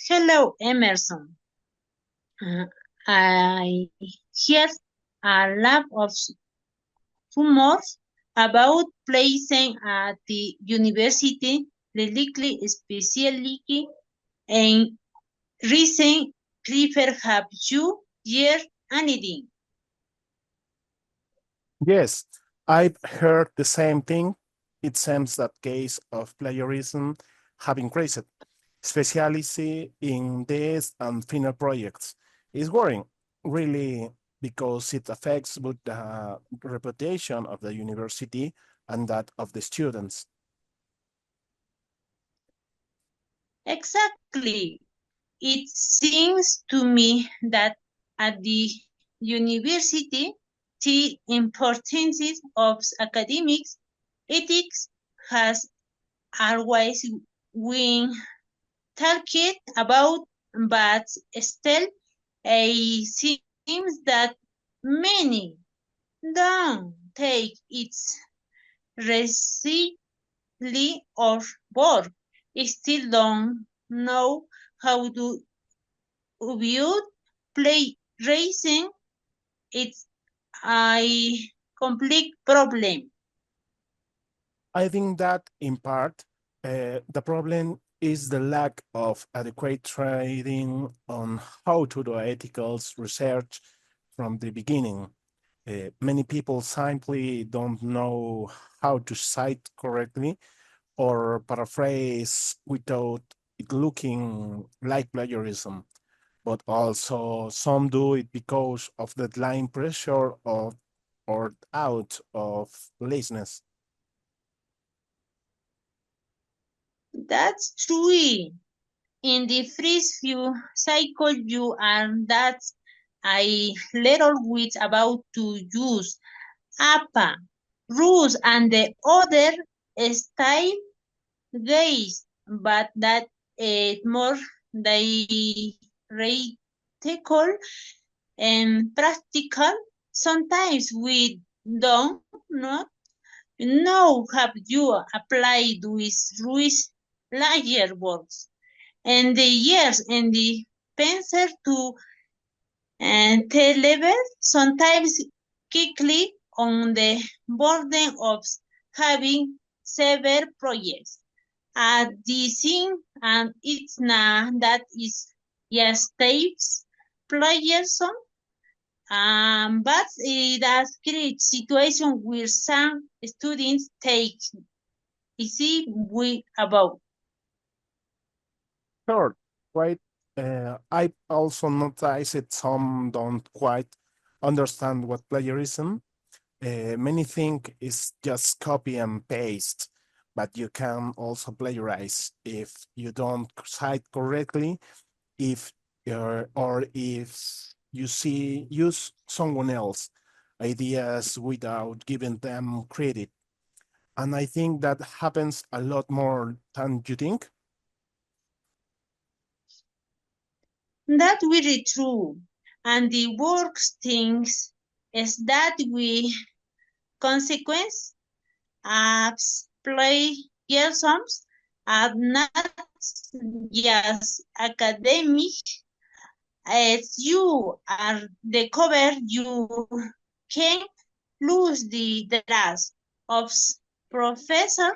Hello, Emerson. I heard a lot of rumors about placing at the university, lately, especially in recent prefer have you heard anything? Yes, I've heard the same thing. It seems that case of plagiarism have increased, especially in these and final projects. It's worrying, really, because it affects both the reputation of the university and that of the students. Exactly. It seems to me that at the university, the importance of academics ethics has always been talked about, but still it seems that many don't take it seriously or work still don't know how to view play racing. It's a complete problem. I think that in part, the problem is the lack of adequate training on how to do ethical research from the beginning. Many people simply don't know how to cite correctly or paraphrase without it looking like plagiarism, but also some do it because of deadline pressure or out of laziness. That's true. In the first few cycles, you are that a little bit about to use APA rules and the other style guys, but that more theoretical and practical. Sometimes we don't not know how you applied with rules larger words and the years and the pencil to and level sometimes quickly on the burden of having several projects at the scene and it's not that is yes tapes players but it does create situation where some students take easy way about. Sure, right. I also noticed that some don't quite understand what plagiarism. Many think it's just copy and paste, but you can also plagiarize if you don't cite correctly, if or if you see use someone else ideas without giving them credit. And I think that happens a lot more than you think. That's really true. And the worst things is that we consequence apps play yearsoms are not just academic as you are the cover you can lose the trust of professor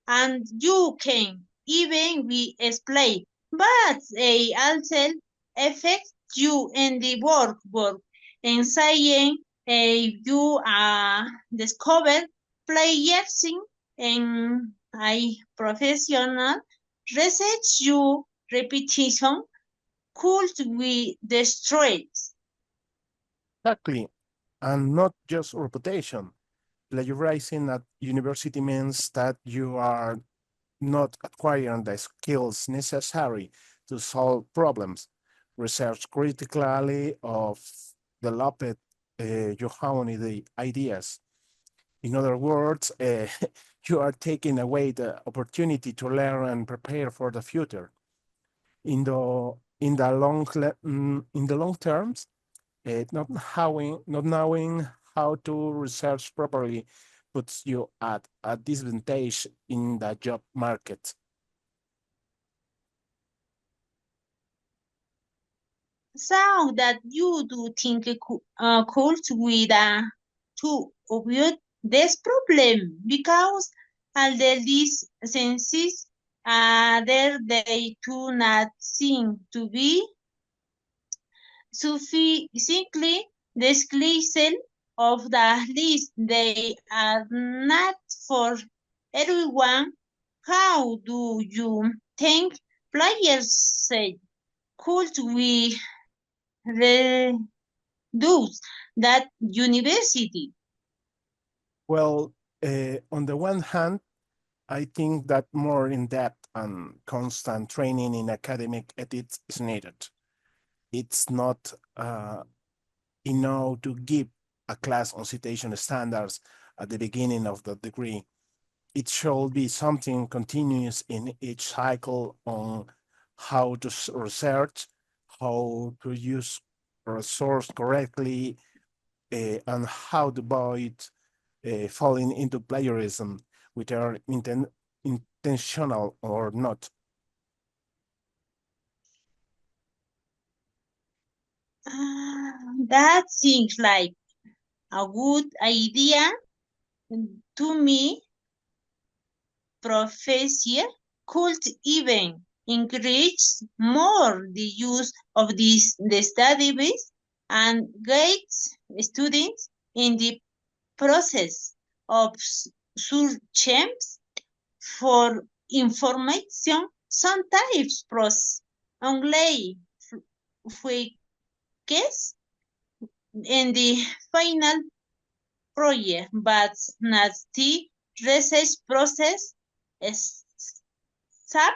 and you can even be explained but they also affect you in the work and saying you discover players in a professional research you repetition could be destroyed. Exactly. And not just reputation. Plagiarizing at university means that you are not acquiring the skills necessary to solve problems, research critically of developed the ideas. In other words, you are taking away the opportunity to learn and prepare for the future. In the long terms, not knowing how to research properly puts you at a disadvantage in the job market. So that you do think could with to avoid this problem because under these senses there they do not seem to be sufficiently description of the list. They are not for everyone. How do you think players say? Could we reduce that university? Well, on the one hand, I think that more in-depth and constant training in academic ethics is needed. It's not to give a class on citation standards at the beginning of the degree. It should be something continuous in each cycle on how to research, how to use resource correctly, and how to avoid falling into plagiarism, whether intentional or not. That seems like a good idea to me. Professor could even encourage more the use of the database and guide students in the process of searching for information. Sometimes only focus in the final project, but not the research process is SAP,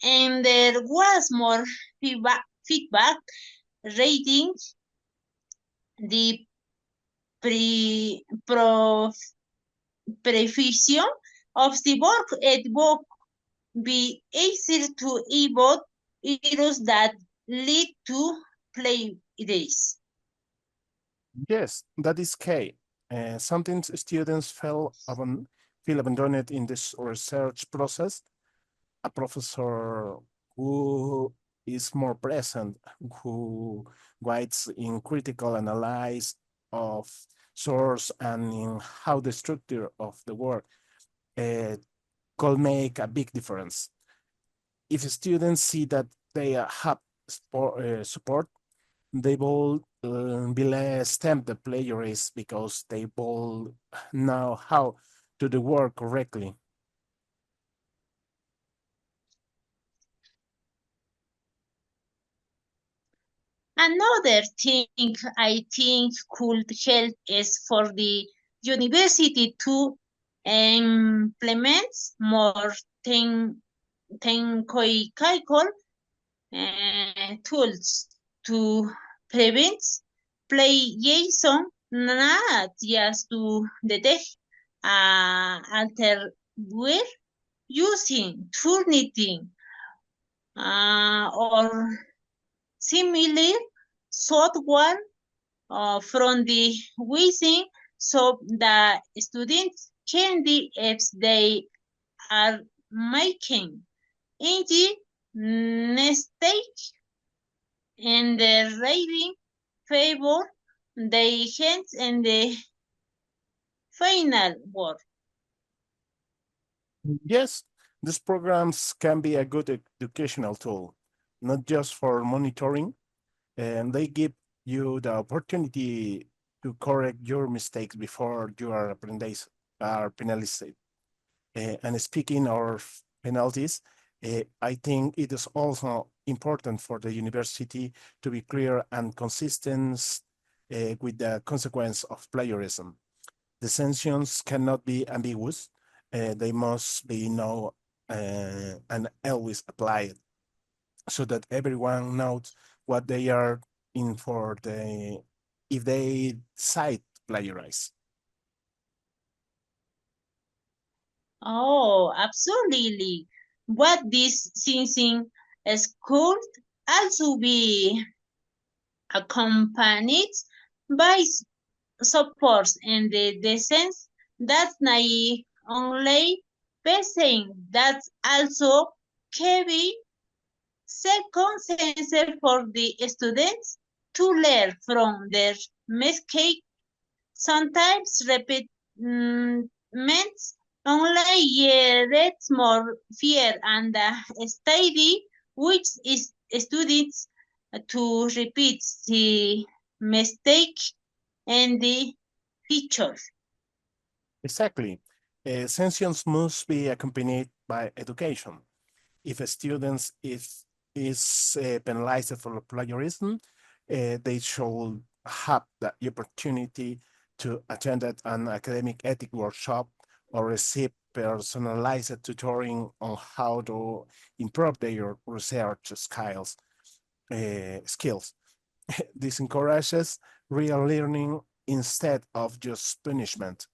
and there was more feedback rating the precision of the work. It would be easier to avoid errors that lead to play days. Yes, that is key. Sometimes students feel abandoned in this research process. A professor who is more present, who guides in critical analysis of source and in how the structure of the work uh, could make a big difference. If students see that they have support, they will be less tempted plagiarists because they will know how to do the work correctly. Another thing I think could help is for the university to implement more technical tools to prevent plagiarism, not just to detect alter where using Turnitin or similar software from the within so the students can be if they are making any mistake in the writing favor they hands in the final word. Yes, these programs can be a good educational tool, not just for monitoring, and they give you the opportunity to correct your mistakes before are penalized. And speaking of penalties, I think it is also important for the university to be clear and consistent with the consequence of plagiarism. The sanctions cannot be ambiguous. They must be known and always applied so that everyone knows what they are in for if they cite plagiarize. Oh, absolutely. What this sensing is could also be accompanied by supports in the sense that naive only passing that also can be Second, sensor for the students to learn from their mistake. Sometimes repetitions only generates more fear and study, which is students to repeat the mistake in the future. Exactly. Sanctions must be accompanied by education. If a student is penalized for plagiarism, they should have the opportunity to attend an academic ethic workshop or receive personalized tutoring on how to improve their research skills. This encourages real learning instead of just punishment.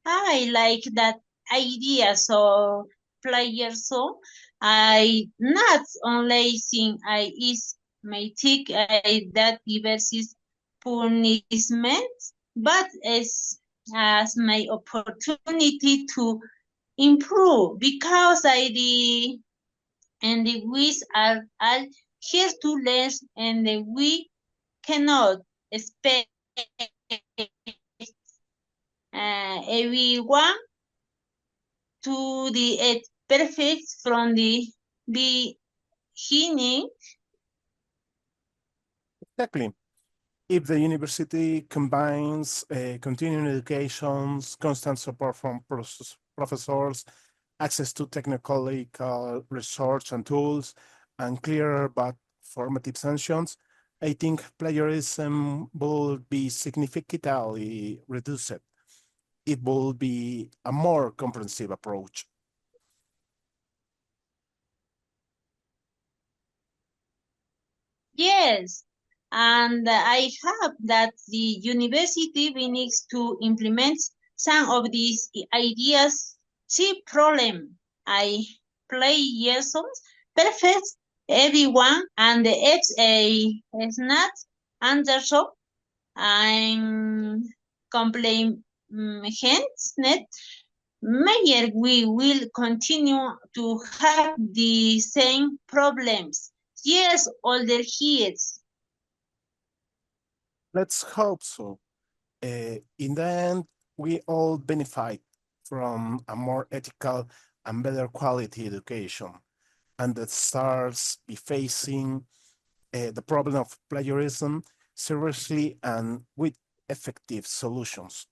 I like that idea. So players, so I not only think I is may think I that versus punishment, but as my opportunity to improve because I the and the we are all here to learn and we cannot expect everyone to the perfect from the beginning. Exactly. If the university combines continuing educations, constant support from professors, access to technical research and tools, and clear but formative sanctions, I think plagiarism will be significantly reduced. It will be a more comprehensive approach. Yes, and I hope that the university needs to implement some of these ideas. See problem. I play yes perfect everyone and it's a is not under so I'm complain net. Mayer, we will continue to have the same problems. Yes, older kids. Let's hope so. In the end, we all benefit from a more ethical and better quality education, and that starts be facing the problem of plagiarism seriously and with effective solutions.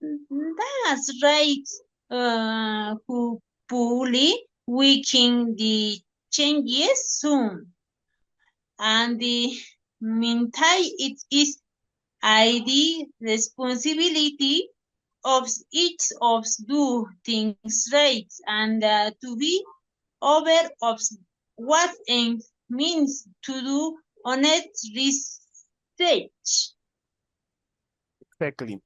That's right, hopefully we can the changes soon. And the meantime, it is ID responsibility of each of do things right and to be aware of what it means to do honest research. Exactly.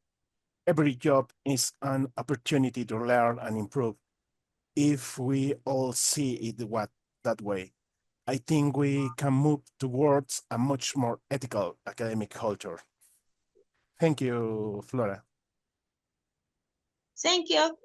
Every job is an opportunity to learn and improve. If we all see that way, I think we can move towards a much more ethical academic culture. Thank you, Flora. Thank you.